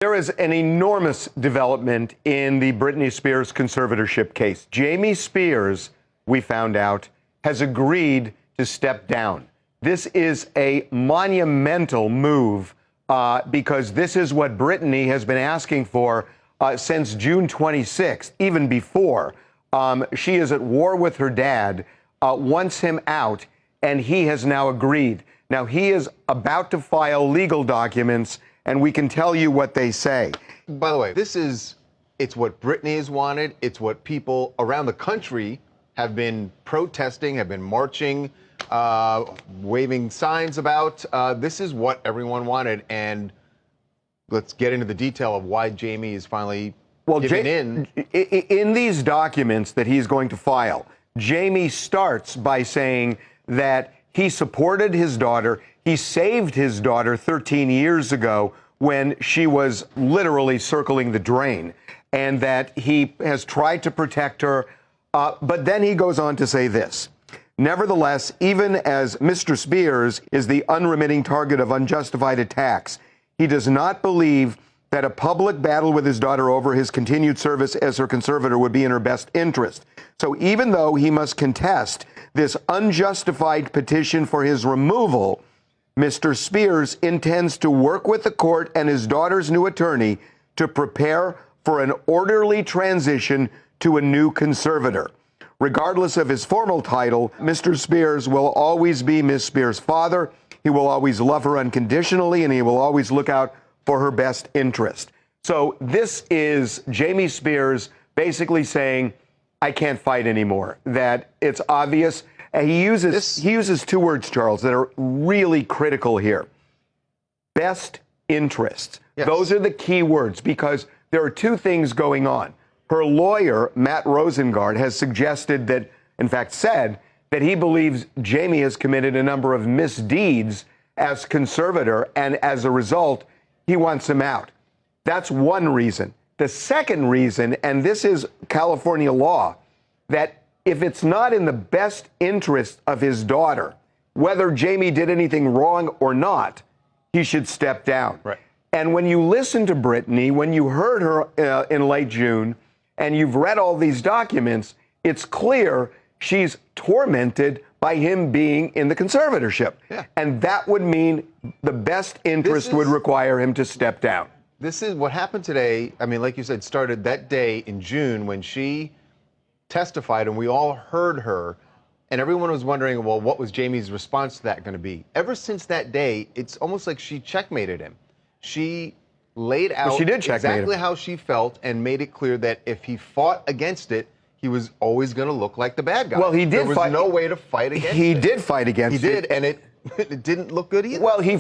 There is an enormous development in the Britney Spears conservatorship case. Jamie Spears, we found out, has agreed to step down. This is a monumental move because this is what Britney has been asking for since June 26th, even before. She is at war with her dad, wants him out, and he has now agreed. Now, he is about to file legal documents, and we can tell you what they say. By the way, it's what Britney has wanted. It's what people around the country have been protesting, have been marching, waving signs about. This is what everyone wanted. And let's get into the detail of why Jamie is finally giving in. In these documents that he's going to file, Jamie starts by saying that he supported his daughter. He saved his daughter 13 years ago when she was literally circling the drain, and that he has tried to protect her. But then he goes on to say this. Nevertheless, even as Mr. Spears is the unremitting target of unjustified attacks, he does not believe that a public battle with his daughter over his continued service as her conservator would be in her best interest. So even though he must contest this unjustified petition for his removal, Mr. Spears intends to work with the court and his daughter's new attorney to prepare for an orderly transition to a new conservator. Regardless of his formal title, Mr. Spears will always be Ms. Spears' father. He will always love her unconditionally, and he will always look out for her best interest. So this is Jamie Spears basically saying, I can't fight anymore, that it's obvious. He uses two words, Charles, that are really critical here. Best interests. Yes. Those are the key words, because there are two things going on. Her lawyer, Matt Rosengart, has suggested that, in fact, said that he believes Jamie has committed a number of misdeeds as conservator, and as a result, he wants him out. That's one reason. The second reason, and this is California law, that if it's not in the best interest of his daughter, whether Jamie did anything wrong or not, he should step down. Right. And when you listen to Britney, when you heard her in late June, and you've read all these documents, it's clear she's tormented by him being in the conservatorship. Yeah. And that would mean the best interest would require him to step down. This is what happened today. I mean, like you said, started that day in June when she testified and we all heard her, and everyone was wondering, well, what was Jamie's response to that going to be? Ever since that day, it's almost like she checkmated him. She laid out exactly how she felt and made it clear that if he fought against it, he was always going to look like the bad guy. Well, he did. There was no way to fight against it. He did fight against it. He did, and it didn't look good either. Well, he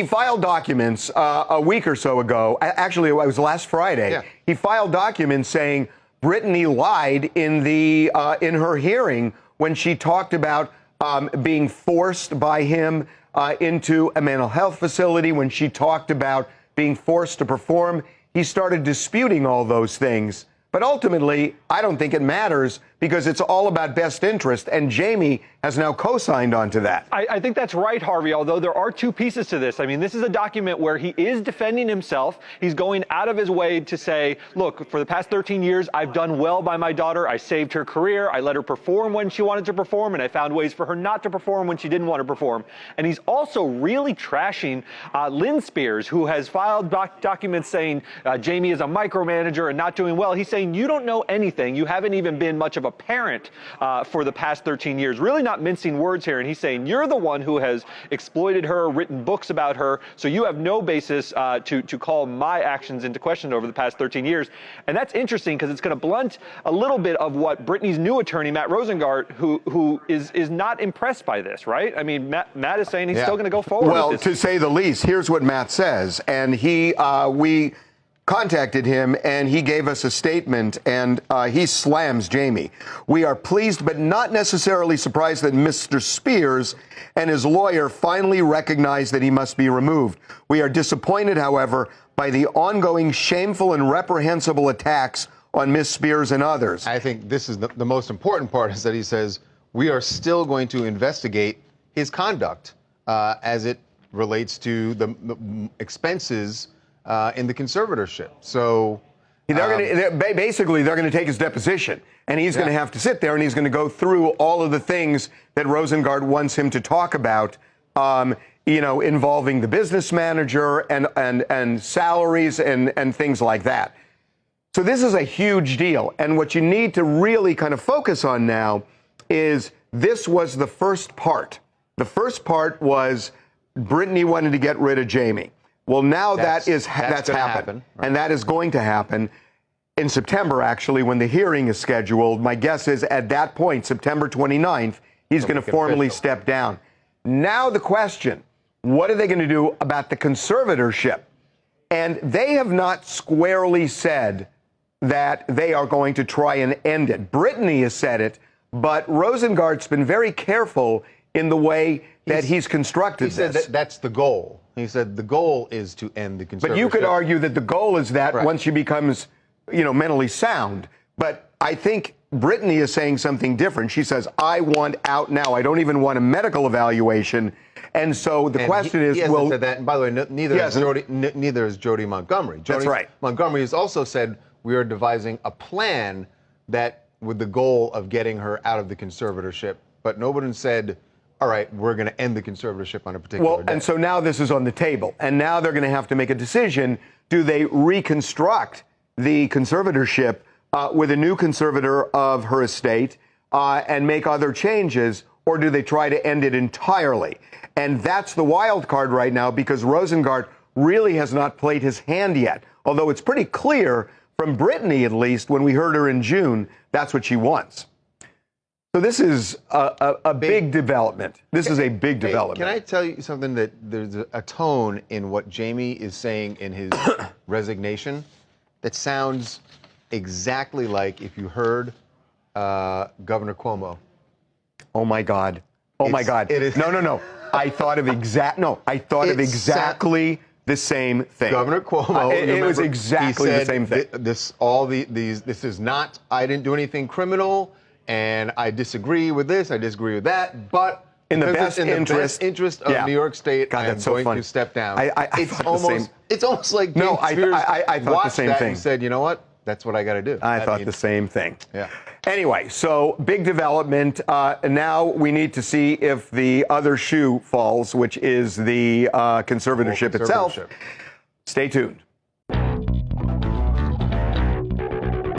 filed documents a week or so ago. Actually, it was last Friday. Yeah. He filed documents saying Britney lied in her hearing when she talked about being forced by him into a mental health facility, when she talked about being forced to perform. He started disputing all those things. But ultimately, I don't think it matters because it's all about best interest, and Jamie has now co-signed onto that. I think that's right, Harvey, although there are two pieces to this. I mean, this is a document where he is defending himself. He's going out of his way to say, look, for the past 13 years, I've done well by my daughter. I saved her career. I let her perform when she wanted to perform, and I found ways for her not to perform when she didn't want to perform. And he's also really trashing Lynn Spears, who has filed documents saying Jamie is a micromanager and not doing well. He's saying, you don't know anything. You haven't even been much of a parent for the past 13 years. Really not mincing words here. And he's saying, you're the one who has exploited her, written books about her, so you have no basis to call my actions into question over the past 13 years. And that's interesting because it's going to blunt a little bit of what Britney's new attorney, Matt Rosengart, who is not impressed by this, right? I mean, Matt is saying he's still going to go forward with this. To say the least, here's what Matt says. And we contacted him, and he gave us a statement, and he slams Jamie. We are pleased but not necessarily surprised that Mr. Spears and his lawyer finally recognized that he must be removed. We are disappointed, however, by the ongoing shameful and reprehensible attacks on Ms. Spears and others. I think this is the most important part, is that he says, we are still going to investigate his conduct as it relates to the expenses in the conservatorship. So Basically, they're going to take his deposition, and he's going to have to sit there, and he's going to go through all of the things that Rosengart wants him to talk about, involving the business manager and salaries and things like that. So this is a huge deal, and what you need to really kind of focus on now is this was the first part. The first part was Britney wanted to get rid of Jamie. Well, now that's happened, right? And that is going to happen in September, actually, when the hearing is scheduled. My guess is at that point, September 29th, he's going to formally step down. Now the question, what are they going to do about the conservatorship? And they have not squarely said that they are going to try and end it. Britney has said it, but Rosengart's been very careful in the way that he's constructed this. He said that's the goal. He said the goal is to end the conservatorship. But you could argue that the goal is that once she becomes, mentally sound. But I think Britney is saying something different. She says, I want out now. I don't even want a medical evaluation. And so the question is, he hasn't said that. And by the way, neither is Jody Montgomery. That's right. Montgomery has also said we are devising a plan that with the goal of getting her out of the conservatorship. But nobody said, all right, we're going to end the conservatorship on a particular day. And so now this is on the table. And now they're going to have to make a decision. Do they reconstruct the conservatorship with a new conservator of her estate and make other changes, or do they try to end it entirely? And that's the wild card right now, because Rosengart really has not played his hand yet, although it's pretty clear from Britney, at least, when we heard her in June, that's what she wants. So this is a big development. This is a big development. Can I tell you something, that there's a tone in what Jamie is saying in his resignation that sounds exactly like if you heard Governor Cuomo. Oh my God. Oh my God. It is. No. I thought of exactly the same thing. Governor Cuomo. It was exactly the same thing. This is not, I didn't do anything criminal, and I disagree with this, I disagree with that, but in the best interest of New York State, God, I am going to step down. It's almost like James Spears I thought the same thing. And said, you know what? That's what I got to do. I thought the same thing. Yeah. Anyway, so big development. Now we need to see if the other shoe falls, which is the conservatorship itself. Stay tuned.